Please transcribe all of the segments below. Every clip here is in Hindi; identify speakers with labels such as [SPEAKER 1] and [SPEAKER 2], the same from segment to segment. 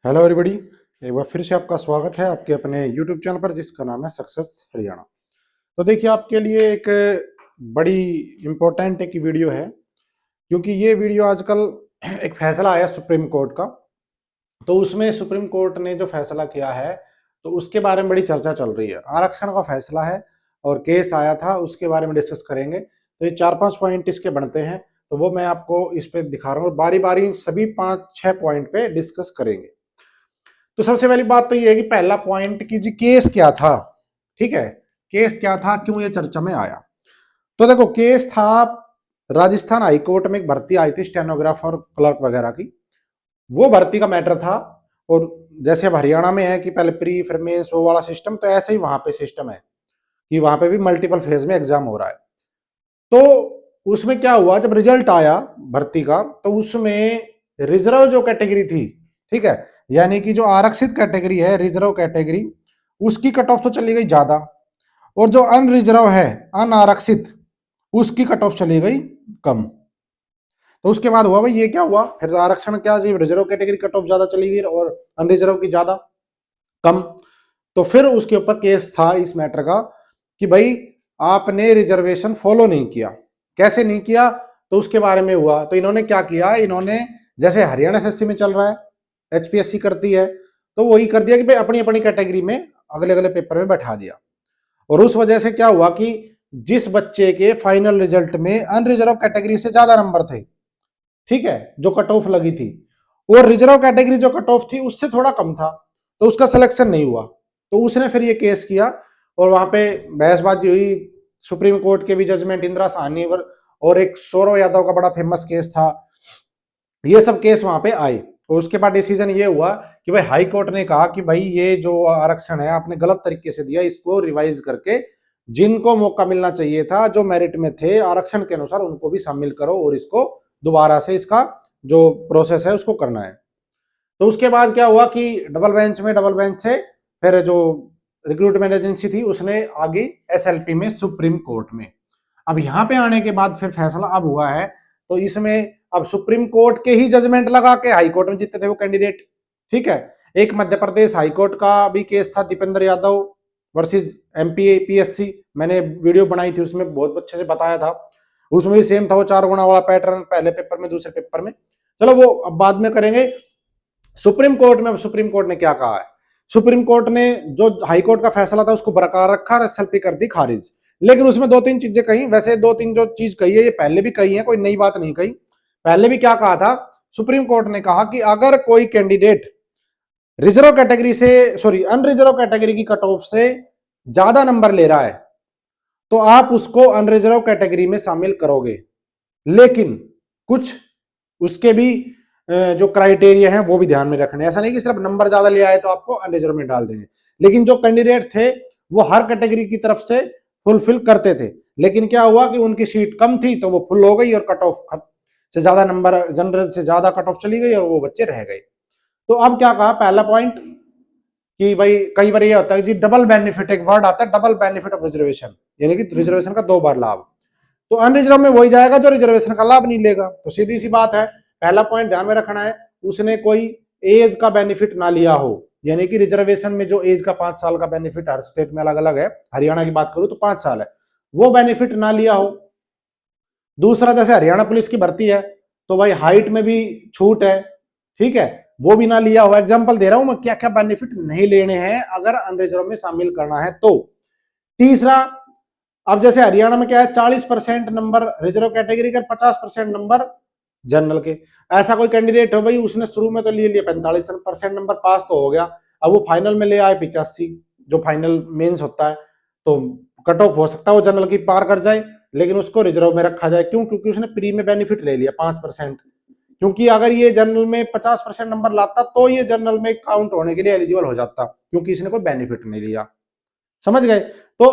[SPEAKER 1] Hello everybody. एक बार फिर से आपका स्वागत है आपके अपने यूट्यूब चैनल पर जिसका नाम है सक्सेस हरियाणा। तो देखिए आपके लिए एक बड़ी इम्पोर्टेंट एक वीडियो है, क्योंकि ये वीडियो आजकल एक फैसला आया सुप्रीम कोर्ट का। तो उसमें सुप्रीम कोर्ट ने जो फैसला किया है तो उसके बारे में बड़ी चर्चा चल रही है। आरक्षण का फैसला है और केस आया था, उसके बारे में डिस्कस करेंगे। तो ये 4-5 पॉइंट इसके बनते हैं, तो वो मैं आपको इस पे दिखा रहा हूँ। बारी बारी सभी 5-6 पॉइंट पे डिस्कस करेंगे। तो सबसे पहली बात तो ये है कि पहला पॉइंट कि जी केस क्या था। ठीक है, केस क्या था, क्यों ये चर्चा में आया। तो देखो केस था, राजस्थान हाईकोर्ट में एक भर्ती आई थी स्टेनोग्राफर क्लर्क वगैरह की। वो भर्ती का मैटर था। और जैसे अब हरियाणा में है कि पहले प्री फिर मेंस वो वाला सिस्टम, तो ऐसे ही वहां पे सिस्टम है कि वहां पे भी मल्टीपल फेज में एग्जाम हो रहा है। तो उसमें क्या हुआ, जब रिजल्ट आया भर्ती का तो उसमें रिजर्व जो कैटेगरी थी, ठीक है, यानी कि जो आरक्षित कैटेगरी है रिजर्व कैटेगरी, उसकी कट ऑफ तो चली गई ज्यादा। और जो अनरिजर्व है अनारक्षित, उसकी कट ऑफ चली गई कम। तो उसके बाद हुआ भाई ये क्या हुआ, फिर आरक्षण क्या जी, रिजर्व कैटेगरी कट ऑफ ज्यादा चली गई और अनरिजर्व की ज्यादा कम। तो फिर उसके ऊपर केस था इस मैटर का कि भाई आपने रिजर्वेशन फॉलो नहीं किया। कैसे नहीं किया, तो उसके बारे में हुआ। तो इन्होंने क्या किया, इन्होंने जैसे हरियाणा एसएससी में चल रहा है, एचपीएससी करती है, तो वही कर दिया कि भाई अपनी अपनी कैटेगरी में अगले अगले पेपर में बैठा दिया। और उस वजह से क्या हुआ कि जिस बच्चे के फाइनल रिजल्ट में अनरिजर्व कैटेगरी से ज्यादा नंबर थे, ठीक है, जो कट ऑफ लगी थी, और रिजर्व कैटेगरी जो कट ऑफ थी उससे थोड़ा कम था, तो उसका सिलेक्शन नहीं हुआ। तो उसने फिर ये केस किया और वहां पे बहसबाजी हुई। सुप्रीम कोर्ट के भी जजमेंट, इंदिरा साहनी और एक सौरव यादव का बड़ा फेमस केस था। ये सब केस वहां पे आए और उसके बाद डिसीजन ये हुआ कि भाई हाई कोर्ट ने कहा कि भाई ये जो आरक्षण है आपने गलत तरीके से दिया, इसको रिवाइज करके जिनको मौका मिलना चाहिए था, जो मेरिट में थे आरक्षण के अनुसार, उनको भी शामिल करो और इसको दोबारा से इसका जो प्रोसेस है उसको करना है। तो उसके बाद क्या हुआ कि डबल बेंच से फिर जो रिक्रूटमेंट एजेंसी थी उसने आगे एसएलपी में सुप्रीम कोर्ट में। अब यहां पे आने के बाद फिर फैसला अब हुआ है। तो इसमें अब सुप्रीम कोर्ट के ही जजमेंट लगा के हाई कोर्ट में जीते थे वो कैंडिडेट। ठीक है, एक मध्य प्रदेश हाई कोर्ट का भी केस था, Dipendra Yadav versus MP PSC. मैंने वीडियो बनाई थी, उसमें बहुत अच्छे से बताया था। उसमें भी सेम था वो 4 गुना वाला पैटर्न, पहले पेपर में दूसरे पेपर में। चलो वो अब बाद में करेंगे। सुप्रीम कोर्ट में, अब सुप्रीम कोर्ट ने क्या कहा है, सुप्रीम कोर्ट ने जो हाई कोर्ट का फैसला था उसको बरकरार रखा और एसएलपी कर दी खारिज। लेकिन उसमें 2-3 चीजें कही, वैसे 2-3 जो चीज कही है ये पहले भी कही है, कोई नई बात नहीं कही। पहले भी क्या कहा था, सुप्रीम कोर्ट ने कहा कि अगर कोई कैंडिडेट रिजर्व कैटेगरी से, सॉरी, अनरिजर्व कैटेगरी की कट ऑफ से ज्यादा नंबर ले रहा है तो आप उसको अनरिजर्व कैटेगरी में शामिल करोगे। लेकिन कुछ उसके भी जो क्राइटेरिया है वो भी ध्यान में रखने। ऐसा नहीं कि सिर्फ नंबर ज्यादा ले आए तो आपको अनरिजर्व में डाल देंगे। लेकिन जो कैंडिडेट थे वो हर कैटेगरी की तरफ से फुलफिल करते थे, लेकिन क्या हुआ कि उनकी सीट कम थी तो वो फुल हो गई और कट ऑफ से ज्यादा नंबर, जनरल से ज्यादा कट ऑफ चली गई और वो बच्चे रह गए। तो अब क्या कहा, पहला पॉइंट कि भाई कई बार ये होता है जी डबल बेनिफिट, एक वर्ड आता है डबल बेनिफिट ऑफ रिजर्वेशन, यानी कि रिजर्वेशन का 2 बार लाभ। तो अनरिजर्व में वही जाएगा जो रिजर्वेशन का लाभ नहीं लेगा। तो सीधी सी बात है, पहला पॉइंट ध्यान में रखना है, उसने कोई एज का बेनिफिट ना लिया हो। यानी कि रिजर्वेशन में जो एज का 5 साल का बेनिफिट हर स्टेट में अलग अलग है, हरियाणा की बात करूं तो 5 साल है, वो बेनिफिट ना लिया हो। दूसरा, जैसे हरियाणा पुलिस की भर्ती है तो भाई हाइट में भी छूट है, ठीक है, वो भी ना लिया हो। एग्जाम्पल दे रहा हूं मैं क्या क्या बेनिफिट नहीं लेने हैं अगर अनरिजर्व में शामिल करना है तो। तीसरा, अब जैसे हरियाणा में क्या है, 40% नंबर रिजर्व कैटेगरी का, 50% नंबर जनरल के। ऐसा कोई कैंडिडेट हो भाई, उसने शुरू में तो ले लिया 45% नंबर, पास तो हो गया, अब वो फाइनल में ले आए 85, जो फाइनल मेंस होता है, तो कट ऑफ हो सकता है वो जनरल की पार कर जाए, लेकिन उसको रिजर्व में रखा जाए। क्यों? क्योंकि उसने प्री में बेनिफिट ले लिया 5%। क्योंकि अगर ये जनरल में 50% नंबर लाता तो ये जनरल में काउंट होने के लिए एलिजिबल हो जाता, क्योंकि इसने कोई बेनिफिट नहीं लिया। समझ गए? तो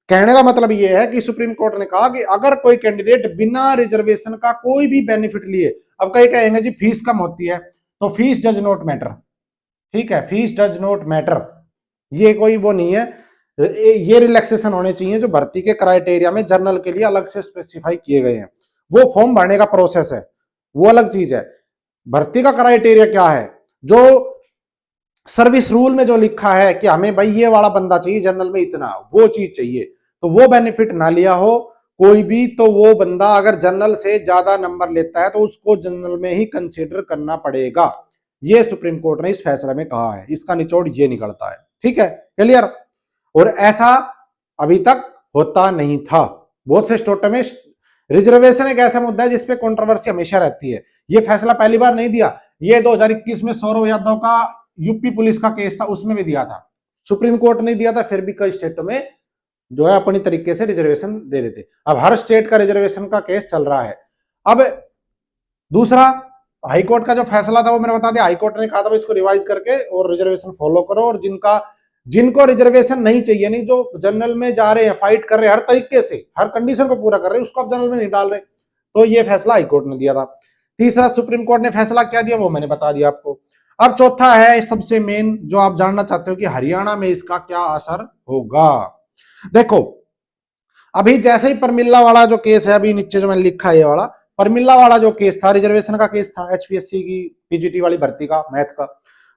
[SPEAKER 1] कहने का मतलब यह है कि सुप्रीम कोर्ट ने कहा कि अगर कोई कैंडिडेट बिना रिजर्वेशन का कोई भी बेनिफिट लिए, अब कई कहेंगे जी फीस कम होती है, तो फीस डज नॉट मैटर। ठीक है, फीस डज नॉट मैटर, ये कोई वो नहीं है। ये रिलैक्सेशन होने चाहिए जो भर्ती के क्राइटेरिया में जर्नल के लिए अलग से स्पेसिफाई किए गए हैं। वो फॉर्म भरने का प्रोसेस है, वो अलग चीज है। भर्ती का क्राइटेरिया क्या है, जो सर्विस रूल में जो लिखा है कि हमें भाई ये वाला बंदा चाहिए जनरल में इतना, वो चीज चाहिए, तो वो बेनिफिट ना लिया हो कोई भी, तो वो बंदा अगर जनरल से ज्यादा नंबर लेता है तो उसको जनरल में ही कंसीडर करना पड़ेगा। ये सुप्रीम कोर्ट ने इस फैसले में कहा है, इसका निचोड़ ये निकलता है। ठीक है, क्लियर। और ऐसा अभी तक होता नहीं था। बहुत से स्टेटों में रिजर्वेशन एक ऐसा मुद्दा है जिसपे कंट्रोवर्सी हमेशा रहती है। ये फैसला पहली बार नहीं दिया, ये 2021 में सौरभ यादव का यूपी पुलिस का केस था, उसमें भी दिया था, सुप्रीम कोर्ट ने दिया था, फिर भी कई स्टेटों में जो है अपनी तरीके से रिजर्वेशन दे रहे थे। अब हर स्टेट का रिजर्वेशन का केस चल रहा है। अब दूसरा, हाईकोर्ट का जो फैसला था वो मैंने बता दिया, हाईकोर्ट ने कहा था इसको रिवाइज करके और रिजर्वेशन फॉलो करो, और जिनको रिजर्वेशन नहीं चाहिए, नहीं जो जनरल में जा रहे हैं, फाइट कर रहे हैं हर तरीके से, हर कंडीशन को पूरा कर रहे हैं, उसको आप जनरल में नहीं डाल रहे, तो ये फैसला हाईकोर्ट ने दिया था। तीसरा, सुप्रीम कोर्ट ने फैसला क्या दिया वो मैंने बता दिया आपको। अब चौथा है सबसे मेन जो आप जानना चाहते हो कि हरियाणा में इसका क्या असर होगा। देखो, अभी जैसे ही परमिल्ला वाला जो केस है, अभी नीचे जो मैंने लिखा है ये वाला परमिल्ला वाला जो केस था, रिजर्वेशन का केस था, एचपीएससी की पीजीटी वाली भर्ती का, मैथ का,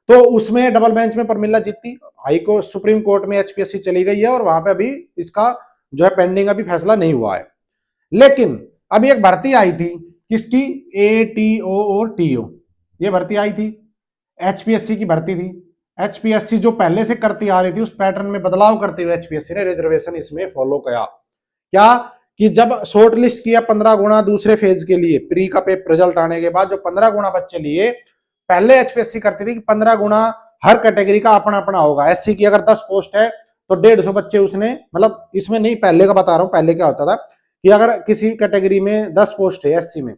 [SPEAKER 1] तो उसमें डबल बेंच में परमिल्ला जीती, हाई कोर्ट सुप्रीम कोर्ट में एचपीएससी चली गई है, और वहां पे अभी इसका जो है पेंडिंग अभी फैसला नहीं हुआ है। लेकिन अभी एक भर्ती आई थी, किसकी, एटीओ और टीओ, ये भर्ती आई थी, एचपीएससी की भर्ती थी। एचपीएससी जो पहले से करती आ रही थी उस पैटर्न में बदलाव करते हुए एचपीएससी ने रिजर्वेशन इसमें फॉलो किया। क्या कि जब शॉर्ट लिस्ट किया 15 गुना दूसरे फेज के लिए, प्री का पेपर रिजल्ट आने के बाद जो 15 गुना बच्चे लिए, पहले एचपीएससी करती थी कि 15 गुना हर कैटेगरी का अपना अपना होगा। एससी की अगर 10 पोस्ट है तो 150 बच्चे उसने, मतलब इसमें नहीं, पहले का बता रहा हूं, पहले क्या होता था कि अगर किसी कैटेगरी में 10 पोस्ट है एससी में,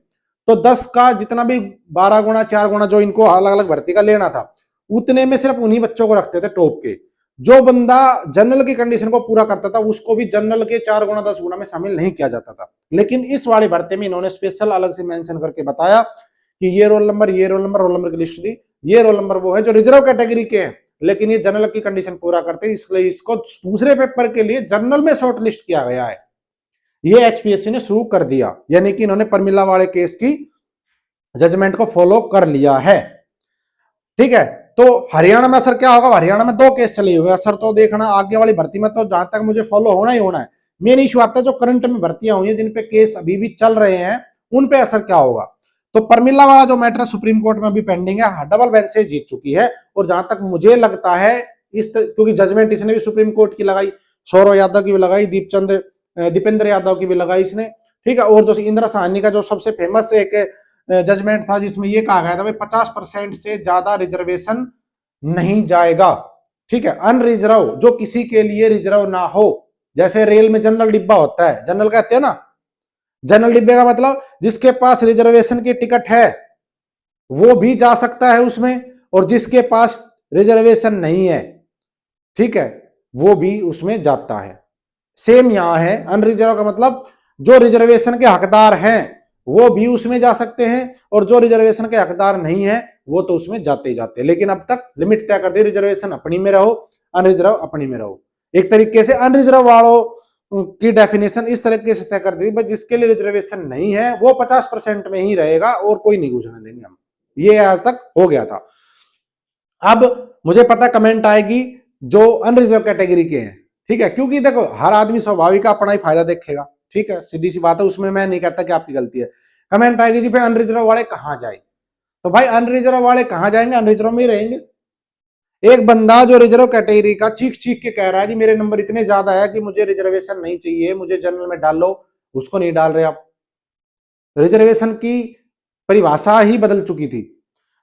[SPEAKER 1] तो 10 का जितना भी 12 गुना 4 गुना जो इनको अलग अलग भर्ती का लेना था, उतने में सिर्फ उन्हीं बच्चों को रखते थे टॉप के। जो बंदा जनरल की कंडीशन को पूरा करता था उसको भी जनरल के 4 गुना 10 गुना में शामिल नहीं किया जाता था। लेकिन इस वाली भर्ती में इन्होंने स्पेशल अलग से मेंशन करके बताया कि ये रोल नंबर, ये रोल नंबर की लिस्ट दी, ये रोल नंबर वो है जो रिजर्व कैटेगरी के हैं लेकिन ये जनरल की कंडीशन पूरा करते हैं, इसलिए इसको दूसरे पेपर के लिए जनरल में शॉर्ट लिस्ट किया गया है। ये एचपीएससी ने शुरू कर दिया, यानी कि इन्होंने परमिला वाले केस की जजमेंट को फॉलो कर लिया है। ठीक है, तो हरियाणा में असर क्या होगा, हरियाणा में 2 केस चले हुए, असर तो देखना आगे वाली भर्ती में तो जहां तक मुझे फॉलो होना ही होना है। मेन इशू आता है जो करंट में भर्तियां हुई है जिन पे केस अभी भी चल रहे हैं, उन पे असर क्या होगा। तो परमिला वाला जो मैटर सुप्रीम कोर्ट में अभी पेंडिंग है, डबल बेंच से जीत चुकी है, और जहां तक मुझे लगता है क्योंकि जजमेंट इसने भी सुप्रीम कोर्ट की लगाई, सौरभ यादव की भी लगाई, दीपेंद्र यादव की भी लगाई इसने। ठीक है, और जो इंदिरा साहनी का जो सबसे फेमस एक जजमेंट था जिसमें यह कहा गया था भाई 50% से ज्यादा रिजर्वेशन नहीं जाएगा। ठीक है, अनरिजर्व जो किसी के लिए रिजर्व ना हो, जैसे रेल में जनरल डिब्बा होता है, जनरल कहते हैं ना, जनरल डिब्बे का मतलब जिसके पास रिजर्वेशन की टिकट है वो भी जा सकता है उसमें, और जिसके पास रिजर्वेशन नहीं है, ठीक है, वो भी उसमें जाता है। सेम यहां है, अनरिजर्व का मतलब जो रिजर्वेशन के हकदार हैं वो भी उसमें जा सकते हैं, और जो रिजर्वेशन के हकदार नहीं है वो तो उसमें जाते ही जाते हैं। लेकिन अब तक लिमिट तय कर दी, रिजर्वेशन अपनी में रहो, अनरिजर्व अपनी में रहो। एक तरीके से अनरिजर्व वालों की डेफिनेशन इस तरीके से तय कर दी, जिसके लिए रिजर्वेशन नहीं है वो 50% में ही रहेगा और कोई नहीं घुसने देंगे हम। ये आज तक हो गया था। अब मुझे पता कमेंट आएगी जो अनरिजर्व कैटेगरी के हैं, ठीक है, क्योंकि देखो हर आदमी स्वाभाविक अपना ही फायदा देखेगा, ठीक है, सीधी सी बात है, उसमें मैं नहीं कहता कि आपकी गलती है। कमेंट आएगी जी भाई अनरिजर्व वाले कहां जाए, तो भाई अनरिजर्व वाले कहां जाएंगे, अनरिजर्व में ही रहेंगे। एक बंदा जो रिजर्व कैटेगरी का चीख चीख के कह रहा है कि मेरे नंबर इतने ज्यादा है कि मुझे रिजर्वेशन नहीं चाहिए, मुझे जनरल में डाल लो, उसको नहीं डाल रहे आप। रिजर्वेशन की परिभाषा ही बदल चुकी थी।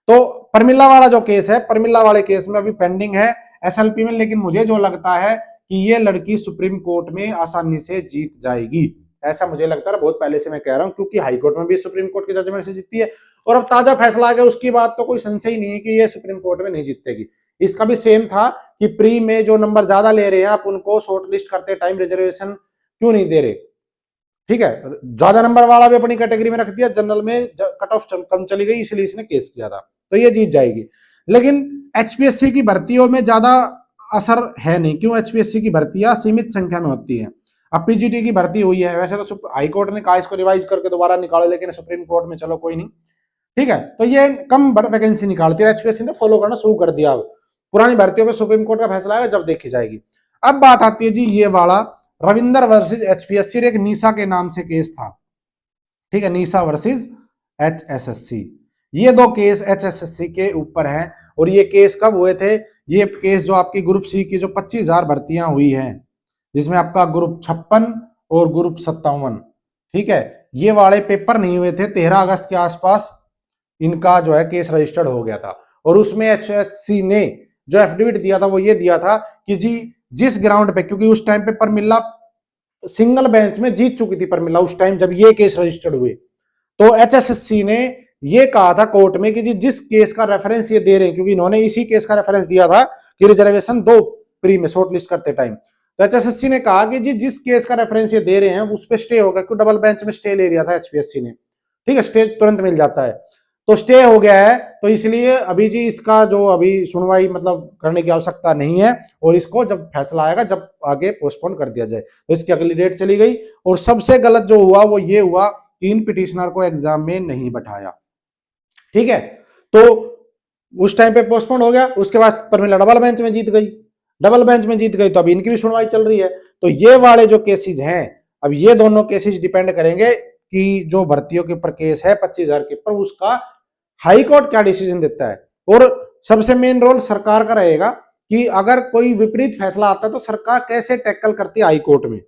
[SPEAKER 1] तो परमिला वाला जो केस है, परमिला वाले केस में अभी पेंडिंग है एसएलपी में, लेकिन मुझे जो लगता है कि ये लड़की सुप्रीम कोर्ट में आसानी से जीत जाएगी, ऐसा मुझे लगता है, बहुत पहले से मैं कह रहा हूं, क्योंकि हाई कोर्ट में भी सुप्रीम कोर्ट के जजमेंट से जीतती है, और अब ताजा फैसला आ गया उसकी बात तो कोई संशय ही नहीं है कि ये सुप्रीम कोर्ट में नहीं जीतेगी। इसका भी सेम था कि प्री में जो नंबर ज्यादा ले रहे हैं आप उनको शॉर्ट लिस्ट करते टाइम रिजर्वेशन क्यों नहीं दे रहे, ठीक है, ज्यादा नंबर वाला भी अपनी कैटेगरी में रख दिया, जनरल में कट ऑफ कम चली गई, इसलिए इसने केस किया था, तो ये जीत जाएगी। लेकिन एचपीएससी की भर्तियों में ज्यादा असर है नहीं, क्यों, एचपीएससी की भर्तियां सीमित संख्या में होती है। अब पीजीटी की भर्ती हुई है, वैसे तो हाई कोर्ट ने कहा इसको रिवाइज करके दोबारा निकालो, लेकिन सुप्रीम कोर्ट में चलो कोई नहीं, ठीक है, तो ये कम वैकेंसी निकालती है, एचपीएससी ने फॉलो करना शुरू कर दिया अब पुरानी भर्तियों पे सुप्रीम कोर्ट का फैसला आएगा जब देखी जाएगी। अब बात आती है जी ये वाला रविंदर वर्सेज एचपीएससी, एक नीसा के नाम से केस था, ठीक है, नीसा वर्सेज एचएसएससी। ये दो केस एचएसएससी के ऊपर हैं और ये केस कब हुए थे? ये केस जो आपकी ग्रुप सी की जो 25,000 भर्तियां हुई हैं, जिसमें आपका ग्रुप 56 और ग्रुप 57, ठीक है, ये वाले पेपर नहीं हुए थे। 13 अगस्त के आसपास इनका जो है केस रजिस्टर्ड हो गया था और उसमें एचएससी ने जो एफिडेविट दिया था वो ये दिया था कि जी जिस ग्राउंड पे, क्योंकि उस टाइम पे परमिला सिंगल बेंच में जीत चुकी थी परमिला उस टाइम जब ये केस रजिस्टर्ड हुए, तो एचएसएससी ने ये कहा था कोर्ट में कि जी जिस केस का रेफरेंस ये दे रहे हैं, क्योंकि इन्होंने इसी केस का रेफरेंस दिया था कि रिजर्वेशन दो प्री में शॉर्ट लिस्ट करते टाइम, तो एचएसएससी ने कहा कि जी जिस केस का रेफरेंस ये दे रहे हैं उस पर स्टे होगा, क्योंकि डबल बेंच में स्टे ले लिया था एचपीएससी ने, ठीक है, स्टे तुरंत मिल जाता है, तो स्टे हो गया है, तो इसलिए अभी जी इसका जो अभी सुनवाई मतलब करने की आवश्यकता नहीं है और इसको जब फैसला आएगा जब आगे पोस्टपोन कर दिया जाए, तो इसकी अगली डेट चली गई। और सबसे गलत जो हुआ वो ये हुआ कि इन पिटिशनर को एग्जाम में नहीं बैठाया, ठीक है, तो उस टाइम पे पोस्टपोन हो गया। उसके बाद परमिला डबल बेंच में जीत गई, डबल बेंच में जीत गई तो अभी इनकी भी सुनवाई चल रही है। तो ये वाले जो केसेज हैं, अब ये दोनों केसेज डिपेंड करेंगे कि जो भर्तियों के ऊपर केस है 25,000 के ऊपर, उसका हाई कोर्ट क्या डिसीजन देता है। और सबसे मेन रोल सरकार का रहेगा कि अगर कोई विपरीत फैसला आता है तो सरकार कैसे टैकल करती है हाई कोर्ट में,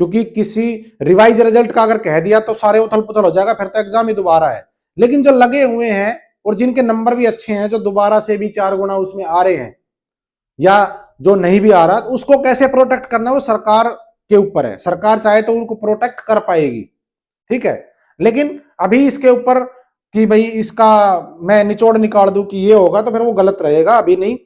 [SPEAKER 1] क्योंकि किसी रिवाइज रिजल्ट का अगर कह दिया तो सारे उथल पुथल हो जाएगा, फिर तो एग्जाम ही दोबारा है। लेकिन जो लगे हुए हैं और जिनके नंबर भी अच्छे हैं, जो दोबारा से भी 4 गुना उसमें आ रहे हैं या जो नहीं भी आ रहा, तो उसको कैसे प्रोटेक्ट करना वो सरकार के ऊपर है। सरकार चाहे तो उनको प्रोटेक्ट कर पाएगी, ठीक है, लेकिन अभी इसके ऊपर कि भाई इसका मैं निचोड़ निकाल दूं कि ये होगा तो फिर वो गलत रहेगा। अभी नहीं,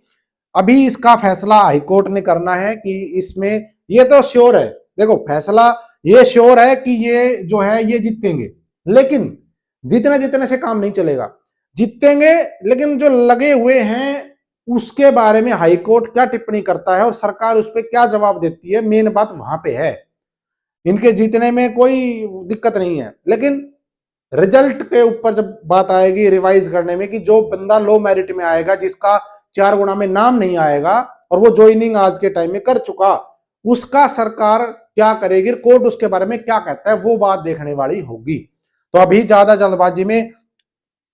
[SPEAKER 1] अभी इसका फैसला हाईकोर्ट ने करना है कि इसमें ये तो श्योर है, देखो फैसला ये श्योर है कि ये जो है ये जीतेंगे, लेकिन जीतने जीतने से काम नहीं चलेगा, जीतेंगे लेकिन जो लगे हुए हैं उसके बारे में हाईकोर्ट क्या टिप्पणी करता है और सरकार उस पर क्या जवाब देती है, मेन बात वहां पे है। इनके जीतने में कोई दिक्कत नहीं है, लेकिन रिजल्ट के ऊपर जब बात आएगी रिवाइज करने में कि जो बंदा लो मेरिट में आएगा, जिसका 4 गुना में नाम नहीं आएगा और वो ज्वाइनिंग आज के टाइम में कर चुका, उसका सरकार क्या करेगी, कोर्ट उसके बारे में क्या कहता है, वो बात देखने वाली होगी। तो अभी ज्यादा जल्दबाजी में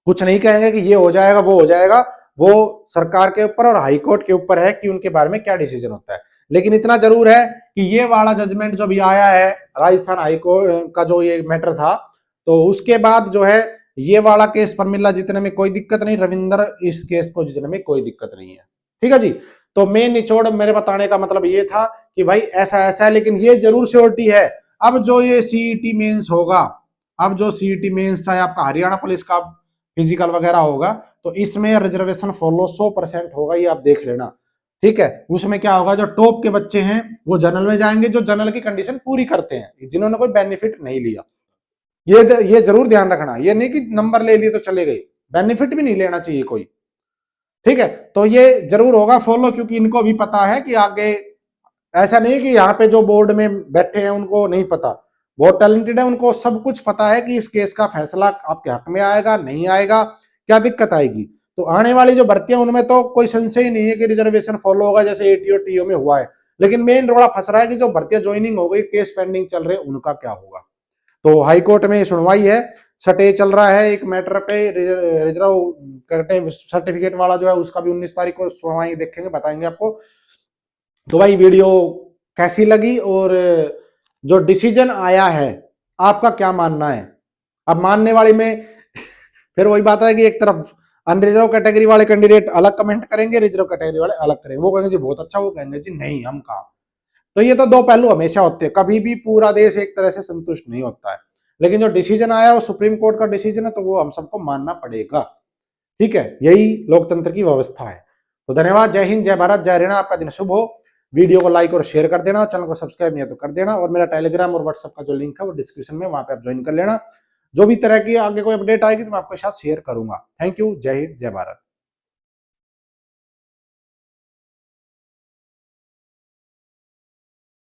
[SPEAKER 1] कुछ नहीं कहेंगे कि ये हो जाएगा वो हो जाएगा, वो सरकार के ऊपर और हाई कोर्ट के ऊपर है कि उनके बारे में क्या डिसीजन होता है। लेकिन इतना जरूर है कि ये वाला जजमेंट जो भी आया है राजस्थान हाई कोर्ट का जो ये मैटर था, तो उसके बाद जो है ये वाला केस परमिला जीतने में कोई दिक्कत नहीं, रविंदर इस केस को जीतने में कोई दिक्कत नहीं है, ठीक है जी। तो मेन निचोड़ मेरे बताने का मतलब ये था कि भाई ऐसा ऐसा है, लेकिन ये जरूर श्योरिटी है अब जो ये सीईटी मेंस होगा, अब जो सीईटी मेंस चाहे आपका हरियाणा पुलिस का फिजिकल वगैरह होगा, तो इसमें रिजर्वेशन फॉलो 100% होगा, ये आप देख लेना, ठीक है। उसमें क्या होगा, जो टॉप के बच्चे हैं वो जनरल में जाएंगे, जो जनरल की कंडीशन पूरी करते हैं, जिन्होंने कोई बेनिफिट नहीं लिया, ये जरूर ध्यान रखना, ये नहीं कि नंबर ले लिए तो चले गए, बेनिफिट भी नहीं लेना चाहिए कोई, ठीक है। तो ये जरूर होगा फॉलो, क्योंकि इनको भी पता है कि आगे ऐसा नहीं कि यहाँ पे जो बोर्ड में बैठे हैं उनको नहीं पता, बहुत टैलेंटेड है, उनको सब कुछ पता है कि इस केस का फैसला आपके हक में आएगा नहीं आएगा, क्या दिक्कत आएगी। तो आने वाली जो भर्तियां उनमें तो कोई संशय ही नहीं है कि रिजर्वेशन फॉलो होगा जैसे एटीओ टीओ में हुआ है, लेकिन मेन रोड़ा फंस रहा है कि जो भर्तियां ज्वाइनिंग हो गई, केस पेंडिंग चल रहे, उनका क्या होगा। तो हाईकोर्ट में सुनवाई है, सटे चल रहा है एक मैटर पे, रिजर्व सर्टिफिकेट वाला जो है उसका भी 19 तारीख को सुनवाई देखेंगे, बताएंगे आपको। तो भाई वीडियो कैसी लगी और जो डिसीजन आया है आपका क्या मानना है। अब मानने वाले में फिर वही बात है कि एक तरफ अनरिजर्व कैटेगरी वाले कैंडिडेट अलग कमेंट करेंगे, रिजर्व कैटेगरी वाले अलग करेंगे, वो कहेंगे जी बहुत अच्छा, वो कहेंगे जी नहीं हम कहा। तो ये तो दो पहलू हमेशा होते हैं, कभी भी पूरा देश एक तरह से संतुष्ट नहीं होता है, लेकिन जो डिसीजन आया वो सुप्रीम कोर्ट का डिसीजन है, तो वो हम सबको मानना पड़ेगा, ठीक है, यही लोकतंत्र की व्यवस्था है। तो धन्यवाद, जय हिंद, जय भारत, जय हरियाणा, आपका दिन शुभ हो। वीडियो को लाइक और शेयर कर देना, चैनल को सब्सक्राइब नहीं है तो कर देना, और मेरा टेलीग्राम और व्हाट्सएप का जो लिंक है वो डिस्क्रिप्शन में, वहां पे आप ज्वाइन कर लेना। जो भी तरह की आगे कोई अपडेट आएगी तो मैं आपके साथ शेयर करूंगा। थैंक यू, जय हिंद, जय भारत।